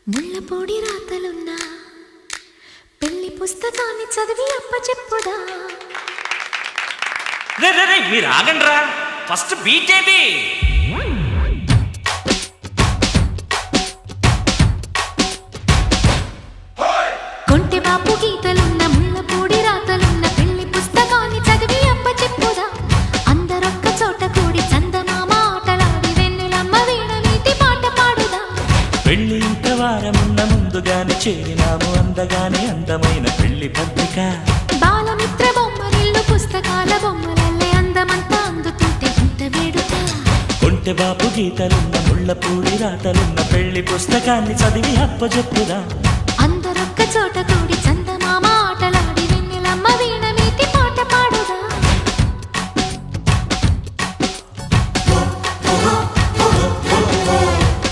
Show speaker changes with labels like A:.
A: ముళ్ళపొడి రాతలున్నా పెళ్లి పుస్తకాన్ని చదివి అప్పచెప్పుదా.
B: రే రే రే మీరు ఆగండ్రా, ఫస్ట్ బీటేది.
A: కొంటె బాపు గీతలున్న ముళ్ళపొడి రాతలున్న పెళ్లి పుస్తకాన్ని చదివి అప్పచెప్పుదా. అందరొక్క చోట కూడి చందమామ ఆటలాడి వెన్నెలమ్మ వీణ వీటి పాట పాడుదా.
B: పెళ్లి ఇంత వారమున్న ముందుగానే చేరినాము అందగానే అందమైన పెళ్లి పత్రిక.
A: బాలమిత్ర బొమ్మరిల్లు పుస్తకాల బొమ్మలల్లే అందమంతా అందుతుంటే ఇంత వేడుక.
B: కొంటె బాపు గీతలున్న ముళ్ళపూడి రాతలున్న పెళ్లి పుస్తకాన్ని చదివి అప్పచెప్పుదా.
A: అందరొక్క చోట కూడి